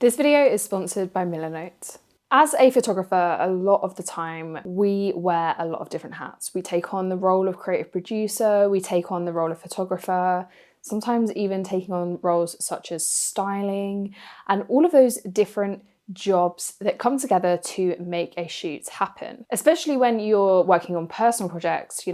This video is sponsored by Milanote. As a photographer, a lot of the time we wear a lot of different hats. We take on the role of creative producer, we take on the role of photographer, sometimes even taking on roles such as styling, and all of those different jobs that come together to make a shoot happen. Especially when you're working on personal projects,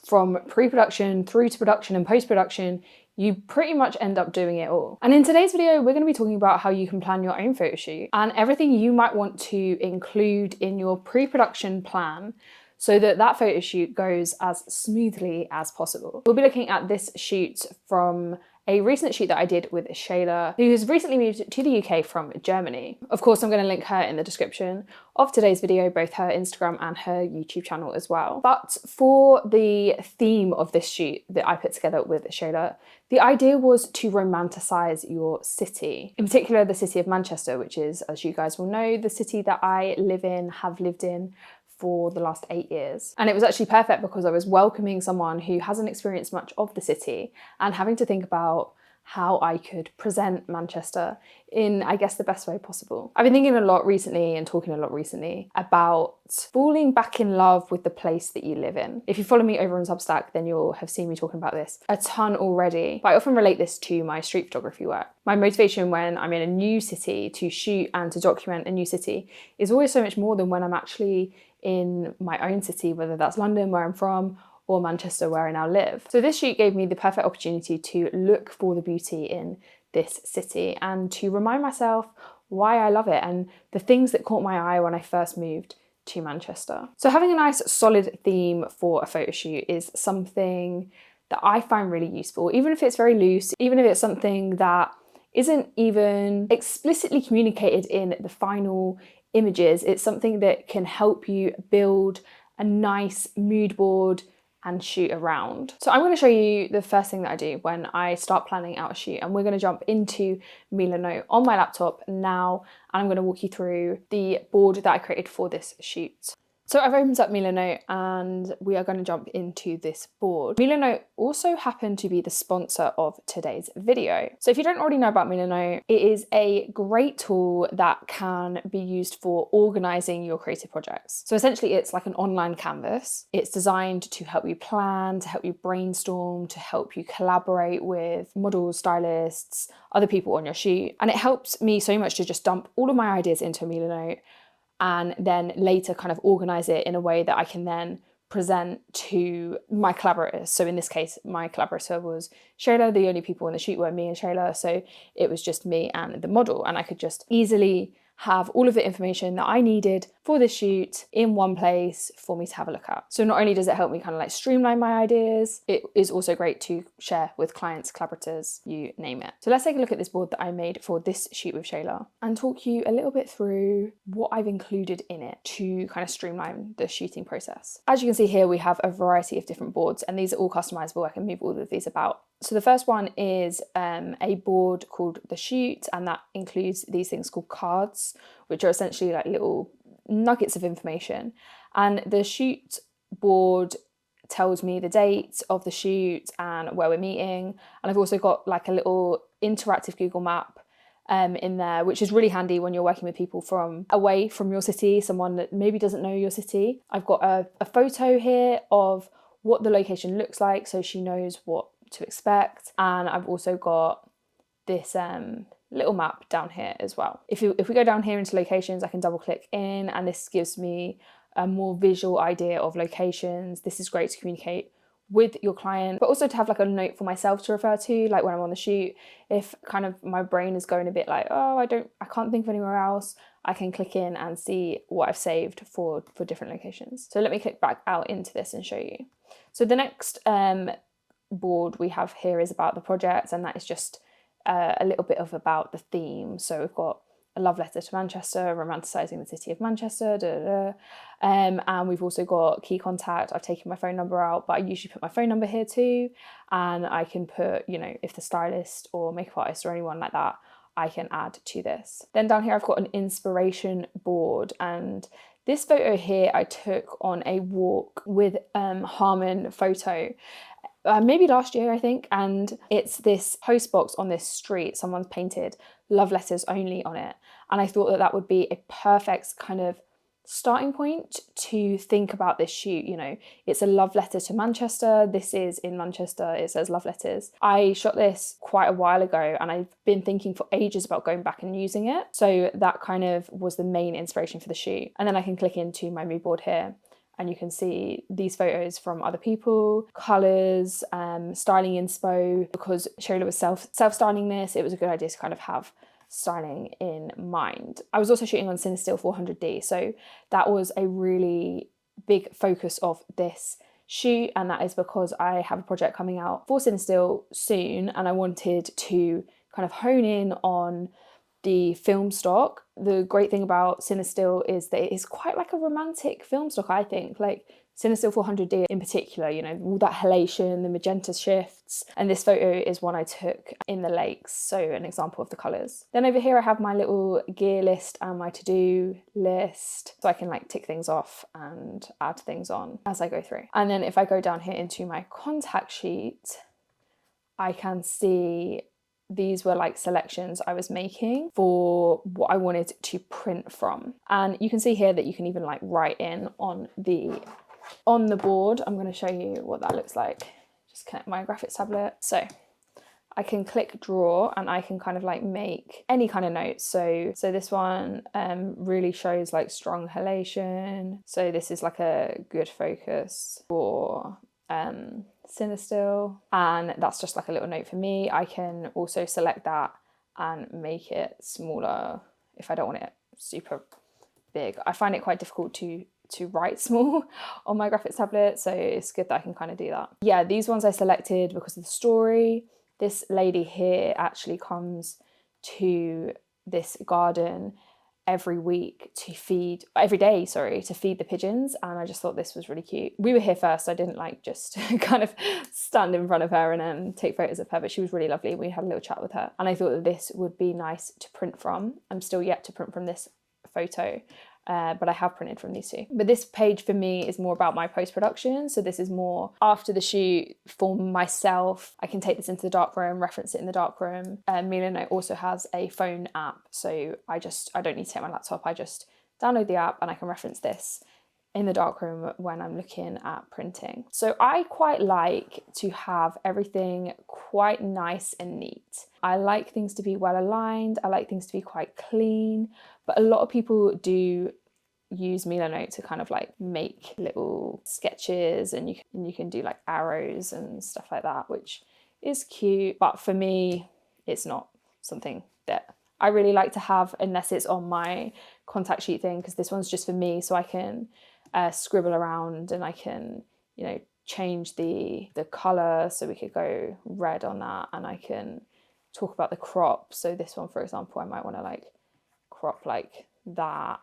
from pre-production through to production and post-production, you pretty much end up doing it all. And in today's video, we're going to be talking about how you can plan your own photo shoot and everything you might want to include in your pre-production plan so that that photo shoot goes as smoothly as possible. We'll be looking at this shoot from a recent shoot that I did with Sheyla, who has recently moved to the UK from Germany. Of course, I'm going to link her in the description of today's video, both her Instagram and her YouTube channel as well. But for the theme of this shoot that I put together with Sheyla, the idea was to romanticize your city, in particular the city of Manchester, which is, as you guys will know, the city that I live in, have lived in for the last 8 years. And it was actually perfect because I was welcoming someone who hasn't experienced much of the city and having to think about how I could present Manchester in, I guess, the best way possible. I've been thinking a lot recently and talking a lot recently about falling back in love with the place that you live in. If you follow me over on Substack, then you'll have seen me talking about this a ton already. But I often relate this to my street photography work. My motivation when I'm in a new city to shoot and to document a new city is always so much more than when I'm actually in my own city, whether that's London, where I'm from, or Manchester, where I now live. So this shoot gave me the perfect opportunity to look for the beauty in this city and to remind myself why I love it and the things that caught my eye when I first moved to Manchester. So having a nice solid theme for a photo shoot is something that I find really useful, even if it's very loose, even if it's something that isn't even explicitly communicated in the final images. It's something that can help you build a nice mood board and shoot around. So I'm going to show you the first thing that I do when I start planning out a shoot, and we're going to jump into Milanote on my laptop now, and I'm going to walk you through the board that I created for this shoot. So I've opened up Milanote and we are going to jump into this board. Milanote also happened to be the sponsor of today's video. So if you don't already know about Milanote, it is a great tool that can be used for organizing your creative projects. So essentially it's like an online canvas. It's designed to help you plan, to help you brainstorm, to help you collaborate with models, stylists, other people on your shoot. And it helps me so much to just dump all of my ideas into Milanote and then later kind of organize it in a way that I can then present to my collaborators. So in this case, my collaborator was Sheyla. The only people in the shoot were me and Sheyla. So it was just me and the model, and I could just easily have all of the information that I needed for this shoot in one place for me to have a look at. So not only does it help me kind of like streamline my ideas, it is also great to share with clients, collaborators, you name it. So let's take a look at this board that I made for this shoot with Sheyla and talk you a little bit through what I've included in it to kind of streamline the shooting process. As you can see here, we have a variety of different boards, and these are all customizable. I can move all of these about. So the first one is a board called The Shoot, and that includes these things called cards, which are essentially like little nuggets of information. And the shoot board tells me the date of the shoot and where we're meeting. And I've also got like a little interactive Google map in there, which is really handy when you're working with people from away from your city, someone that maybe doesn't know your city. I've got a photo here of what the location looks like, so she knows what to expect. And I've also got this little map down here as well. If we go down here into locations, I can double click in, and this gives me a more visual idea of locations. This is great to communicate with your client, but also to have like a note for myself to refer to, like when I'm on the shoot. If kind of my brain is going a bit like, oh, I can't think of anywhere else, I can click in and see what I've saved for different locations. So let me click back out into this and show you. So the next board we have here is about the project, and that is just a little bit of about the theme. So we've got a love letter to Manchester, romanticising the city of Manchester, and we've also got key contact. I've taken my phone number out, but I usually put my phone number here too, and I can put, if the stylist or makeup artist or anyone like that, I can add to this. Then down here I've got an inspiration board, and this photo here I took on a walk with Harmon Photo. maybe last year, I think. And it's this post box on this street. Someone's painted love letters only on it. And I thought that that would be a perfect kind of starting point to think about this shoot. You know, it's a love letter to Manchester. This is in Manchester. It says love letters. I shot this quite a while ago and I've been thinking for ages about going back and using it. So that kind of was the main inspiration for the shoot. And then I can click into my mood board here and you can see these photos from other people, colours, styling inspo. Because Sheyla was self-styling this, it was a good idea to kind of have styling in mind. I was also shooting on Cinestill 400D, so that was a really big focus of this shoot, and that is because I have a project coming out for Cinestill soon and I wanted to kind of hone in on the film stock. The great thing about Cinestill is that it is quite like a romantic film stock, I think. Like Cinestill 400D in particular, you know, all that halation, the magenta shifts. And this photo is one I took in the lakes, so an example of the colours. Then over here I have my little gear list and my to-do list, so I can like tick things off and add things on as I go through. And then if I go down here into my contact sheet, I can see these were like selections I was making for what I wanted to print from. And you can see here that you can even like write in on the board. I'm going to show you what that looks like. Just connect my graphics tablet. So I can click draw and I can kind of like make any kind of notes. So this one really shows like strong halation. So this is like a good focus for Cinestill, and that's just like a little note for me. I can also select that and make it smaller if I don't want it super big. I find it quite difficult to write small on my graphics tablet, so it's good that I can kind of do that. Yeah, these ones I selected because of the story. This lady here actually comes to this garden every day to feed the pigeons, and I just thought this was really cute. We were here first, I didn't like just kind of stand in front of her and then take photos of her, but she was really lovely. We had a little chat with her and I thought that this would be nice to print from. I'm still yet to print from this photo, but I have printed from these two. But this page for me is more about my post-production, so this is more after the shoot for myself. I can take this into the darkroom, reference it in the darkroom. Milanote also has a phone app, so I don't need to take my laptop, I just download the app and I can reference this in the darkroom when I'm looking at printing. So I quite like to have everything quite nice and neat. I like things to be well aligned, I like things to be quite clean, but a lot of people do use Milanote to kind of like make little sketches, and you can do like arrows and stuff like that, which is cute, but for me it's not something that I really like to have unless it's on my contact sheet thing, because this one's just for me, so I can scribble around and I can, you know, change the colour, so we could go red on that, and I can talk about the crop. So this one, for example, I might want to like crop like that,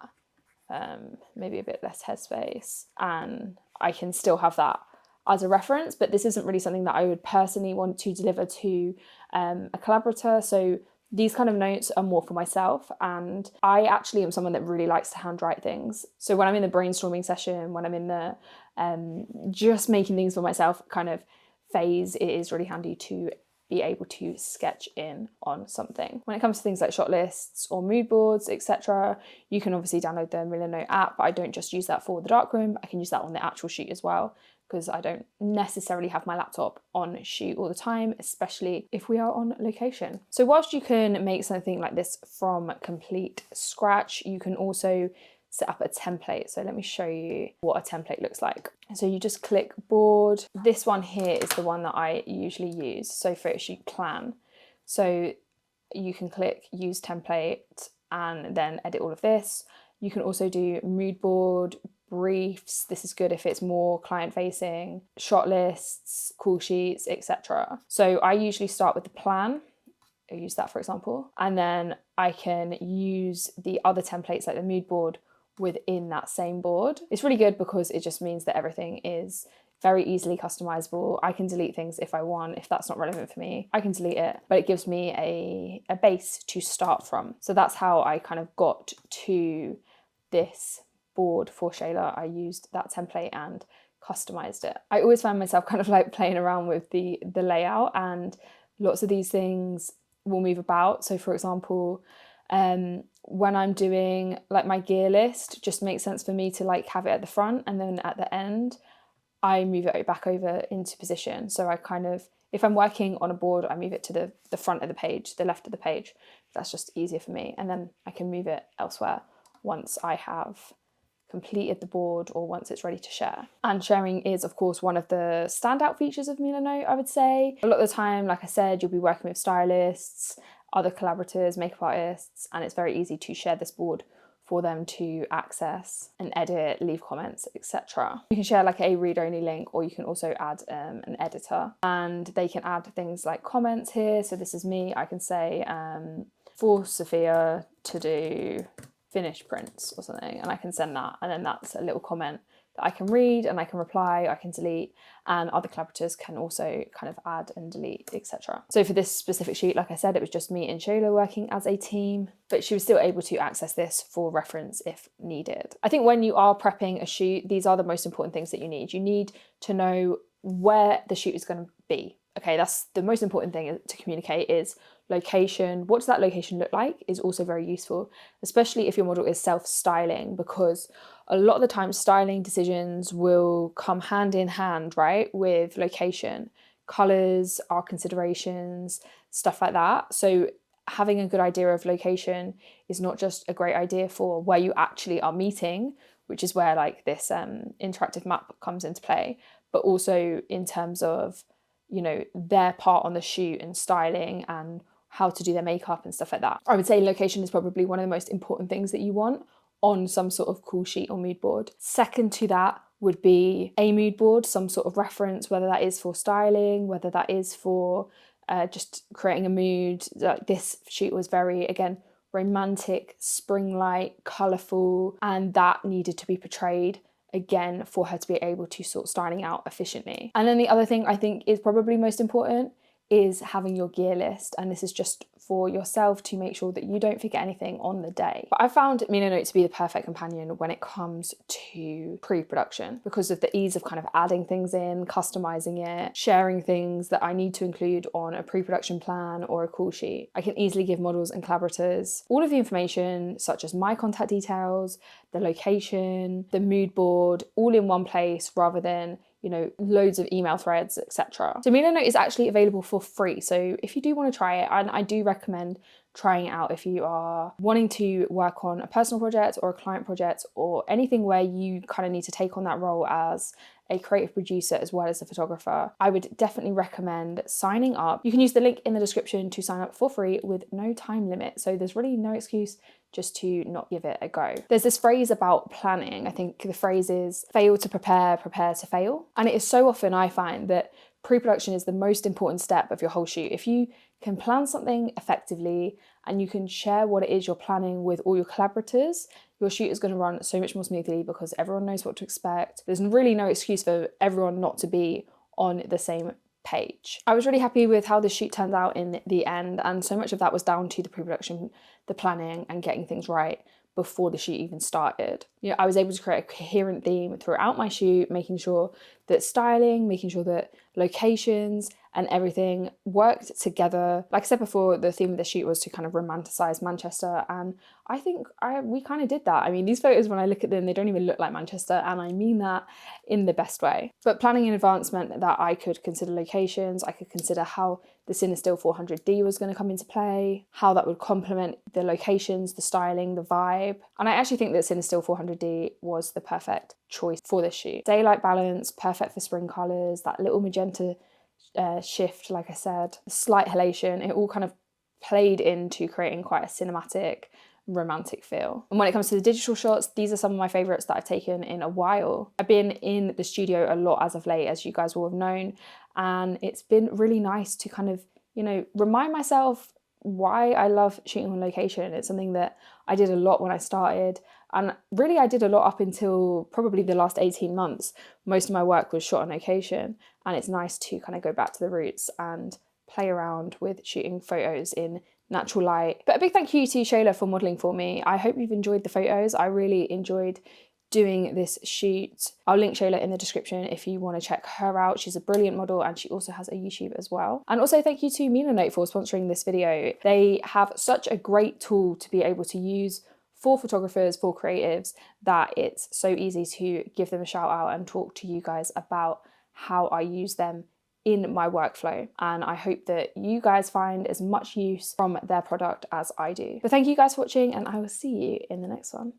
maybe a bit less headspace, and I can still have that as a reference, but this isn't really something that I would personally want to deliver to a collaborator. So these kind of notes are more for myself, and I actually am someone that really likes to handwrite things. So when I'm in the brainstorming session, when I'm in the just making things for myself kind of phase, it is really handy to be able to sketch in on something. When it comes to things like shot lists or mood boards, etc., you can obviously download the Milanote app, but I don't just use that for the darkroom. I can use that on the actual shoot as well, because I don't necessarily have my laptop on shoot all the time, especially if we are on location. So whilst you can make something like this from complete scratch, you can also set up a template. So let me show you what a template looks like. So you just click board. This one here is the one that I usually use, so photoshoot plan. So you can click use template and then edit all of this. You can also do mood board, briefs. This is good if it's more client facing, shot lists, call sheets, etc. So I usually start with the plan. I'll use that for example, and then I can use the other templates like the mood board within that same board. It's really good because it just means that everything is very easily customizable. I can delete things if I want. If that's not relevant for me, I can delete it, but it gives me a base to start from. So that's how I kind of got to this board for Sheyla. I used that template and customized it. I always find myself kind of like playing around with the layout, and lots of these things will move about. So for example, when I'm doing like my gear list, it just makes sense for me to like have it at the front, and then at the end I move it back over into position. So I kind of, if I'm working on a board, I move it to the front of the page, the left of the page. That's just easier for me. And then I can move it elsewhere once I have completed the board or once it's ready to share. And sharing is, of course, one of the standout features of Milanote, I would say. A lot of the time, like I said, you'll be working with stylists, other collaborators, makeup artists, and it's very easy to share this board for them to access and edit, leave comments, etc. You can share like a read-only link, or you can also add an editor, and they can add things like comments here. So this is me, I can say for Sophia to do finished prints or something, and I can send that, and then that's a little comment that I can read and I can reply, I can delete, and other collaborators can also kind of add and delete, etc. So for this specific shoot, like I said, it was just me and Sheyla working as a team, but she was still able to access this for reference if needed. I think when you are prepping a shoot, these are the most important things that you need. You need to know where the shoot is going to be. Okay, that's the most important thing to communicate, is location. What does that location look like is also very useful, especially if your model is self-styling, because a lot of the time styling decisions will come hand in hand, right, with location. Colours are considerations, stuff like that. So having a good idea of location is not just a great idea for where you actually are meeting, which is where like this interactive map comes into play, but also in terms of, you know, their part on the shoot and styling and how to do their makeup and stuff like that. I would say location is probably one of the most important things that you want on some sort of cool sheet or mood board. Second to that would be a mood board, some sort of reference, whether that is for styling, whether that is for just creating a mood. Like this shoot was very, again, romantic, spring-like, colourful, and that needed to be portrayed again for her to be able to sort styling out efficiently. And then the other thing I think is probably most important is having your gear list, and this is just for yourself to make sure that you don't forget anything on the day. But I found Milanote to be the perfect companion when it comes to pre-production because of the ease of kind of adding things in, customizing it, sharing things that I need to include on a pre-production plan or a call sheet. I can easily give models and collaborators all of the information, such as my contact details, the location, the mood board, all in one place rather than, you know, loads of email threads, etc. So Milanote is actually available for free. So if you do want to try it, and I do recommend trying it out if you are wanting to work on a personal project or a client project or anything where you kind of need to take on that role as a creative producer as well as a photographer, I would definitely recommend signing up. You can use the link in the description to sign up for free with no time limit. So there's really no excuse just to not give it a go. There's this phrase about planning. I think the phrase is fail to prepare, prepare to fail. And it is so often I find that pre-production is the most important step of your whole shoot. If you can plan something effectively and you can share what it is you're planning with all your collaborators, your shoot is going to run so much more smoothly because everyone knows what to expect. There's really no excuse for everyone not to be on the same page. I was really happy with how the shoot turned out in the end, and so much of that was down to the pre-production, the planning and getting things right before the shoot even started. You know, I was able to create a coherent theme throughout my shoot, making sure that styling, making sure that locations and everything worked together. Like I said before, the theme of the shoot was to kind of romanticize Manchester, and I think we kind of did that. I mean, these photos, when I look at them, they don't even look like Manchester, and I mean that in the best way. But planning in advance meant that I could consider locations, I could consider how the Cinestill 400D was going to come into play, how that would complement the locations, the styling, the vibe. And I actually think that Cinestill 400D was the perfect choice for this shoot. Daylight balance, perfect for spring colours, that little magenta shift, like I said, slight halation, it all kind of played into creating quite a cinematic, romantic feel. And when it comes to the digital shots, these are some of my favourites that I've taken in a while. I've been in the studio a lot as of late, as you guys will have known, and it's been really nice to kind of, you know, remind myself why I love shooting on location. It's something that I did a lot when I started, and really I did a lot up until probably the last 18 months. Most of my work was shot on location, and it's nice to kind of go back to the roots and play around with shooting photos in natural light. But a big thank you to Sheyla for modelling for me. I hope you've enjoyed the photos. I really enjoyed doing this shoot. I'll link Sheyla in the description if you want to check her out. She's a brilliant model and she also has a YouTube as well. And also thank you to Milanote for sponsoring this video. They have such a great tool to be able to use for photographers, for creatives, that it's so easy to give them a shout out and talk to you guys about how I use them in my workflow. And I hope that you guys find as much use from their product as I do. But thank you guys for watching, and I will see you in the next one.